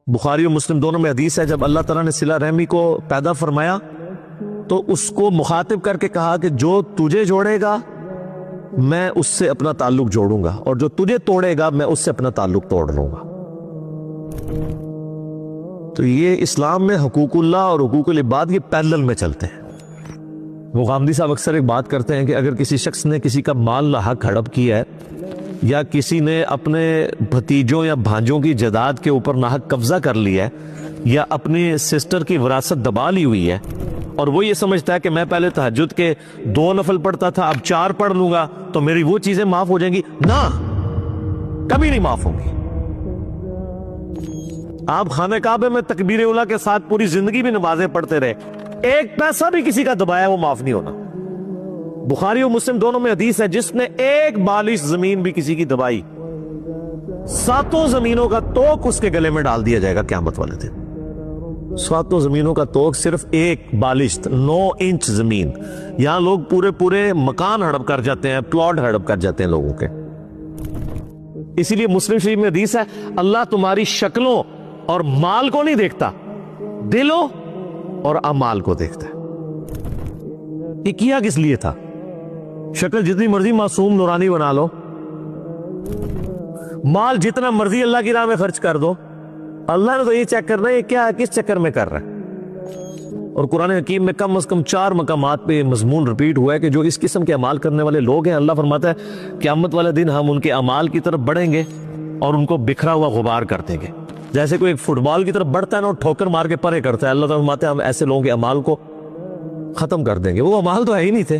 بخاری و مسلم دونوں میں حدیث ہے، جب اللہ تعالیٰ نے صلہ رحمی کو پیدا فرمایا تو اس کو مخاطب کر کے کہا کہ جو تجھے جوڑے گا میں اس سے اپنا تعلق جوڑوں گا، اور جو تجھے توڑے گا میں اس سے اپنا تعلق توڑ لوں گا۔ تو یہ اسلام میں حقوق اللہ اور حقوق العباد یہ پیرلل میں چلتے ہیں۔ وہ غامدی صاحب اکثر ایک بات کرتے ہیں کہ اگر کسی شخص نے کسی کا مال لاحق ہڑپ کیا ہے، یا کسی نے اپنے بھتیجوں یا بھانجوں کی جائیداد کے اوپر ناحق قبضہ کر لیا ہے، یا اپنی سسٹر کی وراثت دبا لی ہوئی ہے، اور وہ یہ سمجھتا ہے کہ میں پہلے تہجد کے 2 نفل پڑھتا تھا اب 4 پڑھ لوں گا تو میری وہ چیزیں معاف ہو جائیں گی، نہ، کبھی نہیں معاف ہوں گی۔ آپ خانہ کعبہ میں تکبیر اولیٰ کے ساتھ پوری زندگی بھی نمازیں پڑھتے رہے، ایک پیسہ بھی کسی کا دبایا وہ معاف نہیں ہونا۔ بخاری و مسلم دونوں میں حدیث ہے، جس نے ایک بالش زمین بھی کسی کی دبائی 7 زمینوں کا توق اس کے گلے میں ڈال دیا جائے گا قیامت والے دن۔ 7 زمینوں کا توق صرف ایک بالش، 9 انچ زمین۔ یہاں لوگ پورے مکان ہڑپ کر جاتے ہیں، پلاٹ ہڑپ کر جاتے ہیں لوگوں کے۔ اسی لیے مسلم شریف میں حدیث ہے، اللہ تمہاری شکلوں اور مال کو نہیں دیکھتا، دلوں اور اعمال کو دیکھتا ہے۔ یہ کیا کس لیے تھا؟ شکل جتنی مرضی معصوم نورانی بنا لو، مال جتنا مرضی اللہ کی راہ میں خرچ کر دو، اللہ نے تو یہ چیک کرنا ہے یہ کیا کس چکر میں کر رہا ہے۔ اور قرآن حکیم میں کم از کم 4 مقامات پہ مضمون ریپیٹ ہوا ہے کہ جو اس قسم کے اعمال کرنے والے لوگ ہیں، اللہ فرماتا ہے قیامت والے دن ہم ان کے اعمال کی طرف بڑھیں گے اور ان کو بکھرا ہوا غبار کر دیں گے۔ جیسے کوئی ایک فٹ بال کی طرف بڑھتا ہے نا اور ٹھوکر مار کے پرے کرتا ہے، اللہ تعالیٰ فرماتے ہیں ہم ایسے لوگوں کے اعمال کو ختم کر دیں گے۔ وہ اعمال تو ہے ہی نہیں تھے،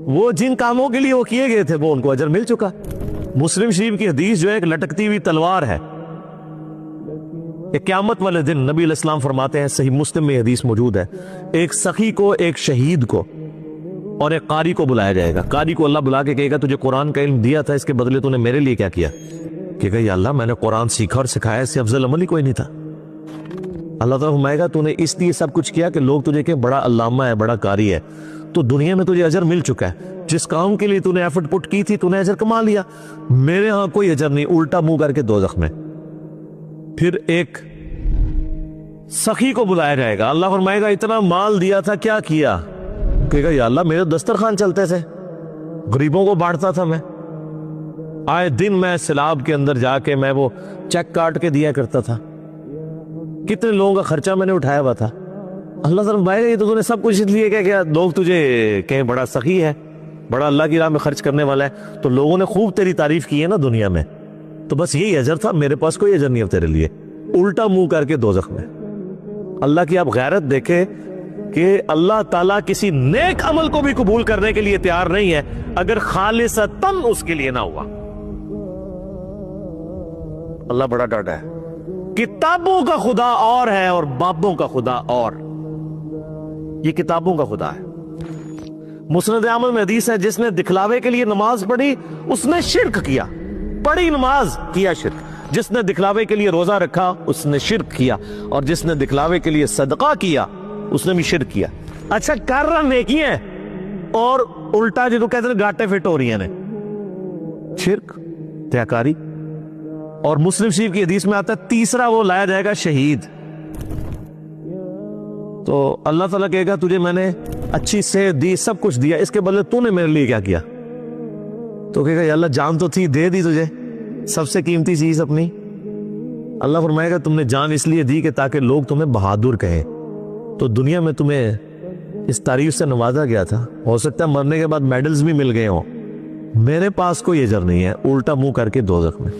وہ جن کاموں کے لیے وہ کیے گئے تھے وہ ان کو اجر مل چکا۔ مسلم شریف کی حدیث جو ہے ایک لٹکتی ہوئی تلوار ہے کہ قیامت والے دن نبی علیہ السلام فرماتے ہیں، صحیح مسلم میں حدیث موجود ہے، ایک سخی کو، ایک شہید کو اور ایک قاری کو بلایا جائے گا۔ قاری کو اللہ بلا کے کہے گا تجھے قرآن کا علم دیا تھا، اس کے بدلے تو نے میرے لیے کیا کیا؟ کہ یا اللہ میں نے قرآن سیکھا اور سکھایا، اس سے افضل عمل ہی کوئی نہیں تھا۔ اللہ تعالیٰ فرمائے گا تو نے اس لیے سب کچھ کیا کہ لوگ تجھے کہ بڑا علامہ ہے، بڑا قاری ہے، تو دنیا میں تجھے اجر مل چکا ہے، جس کام کے لیے تو نے ایفرٹ پٹ کی تھی تو نے اجر کما لیا، میرے ہاں کوئی اجر نہیں، الٹا منہ کر کے دوزخ میں۔ پھر ایک سخی کو بلایا جائے گا، اللہ فرمائے گا اتنا مال دیا تھا کیا کیا؟ کہے گا یا اللہ میرے دسترخوان چلتے تھے، غریبوں کو بانٹتا تھا، میں آئے دن میں سیلاب کے اندر جا کے میں وہ چیک کاٹ کے دیا کرتا تھا، کتنے لوگوں کا خرچہ میں نے اٹھایا ہوا تھا۔ اللہ تعالیٰ فرمائے گا یہ تو نے سب کچھ اس لیے کیا لوگ تجھے کہیں بڑا سخی ہے، بڑا اللہ کی راہ میں خرچ کرنے والا ہے، تو لوگوں نے خوب تیری تعریف کی ہے نا دنیا میں، تو بس یہی اجر تھا، میرے پاس کوئی اجر نہیں ہے تیرے لیے، الٹا منہ کر کے دوزخ میں۔ اللہ کی آپ غیرت دیکھیں کہ اللہ تعالیٰ کسی نیک عمل کو بھی قبول کرنے کے لیے تیار نہیں ہے اگر خالصتاً اس کے لیے نہ ہوا۔ اللہ بڑا ڈاٹا ہے، کتابوں کا خدا اور ہے اور بابوں کا خدا اور، یہ کتابوں کا خدا ہے۔ مسند احمد میں حدیث ہے، جس نے دکھلاوے کے لیے نماز پڑھی اس نے شرک کیا، پڑھی نماز کیا شرک، جس نے دکھلاوے کے لیے روزہ رکھا اس نے شرک کیا، اور جس نے دکھلاوے کے لیے صدقہ کیا اس نے بھی شرک کیا۔ اچھا کر رہا نیکی ہے اور الٹا جو کہتے ہیں گاٹے فٹ ہو رہی ہیں، شرک، تیاکاری۔ اور مسلم شریف کی حدیث میں آتا ہے تیسرا وہ لایا جائے گا شہید، تو اللہ تعالیٰ کہے گا تجھے میں نے اچھی صحت دی، سب کچھ دیا، اس کے بدلے تو نے میرے لیے کیا کیا؟ تو کہے گا یا اللہ جان تو تھی، دے دی تجھے سب سے قیمتی چیز اپنی۔ اللہ فرمائے گا تم نے جان اس لیے دی کہ تاکہ لوگ تمہیں بہادر کہیں، تو دنیا میں تمہیں اس تعریف سے نوازا گیا تھا، ہو سکتا ہے مرنے کے بعد میڈلز بھی مل گئے ہوں، میرے پاس کوئی اجر نہیں ہے، الٹا منہ کر کے دوزخ میں۔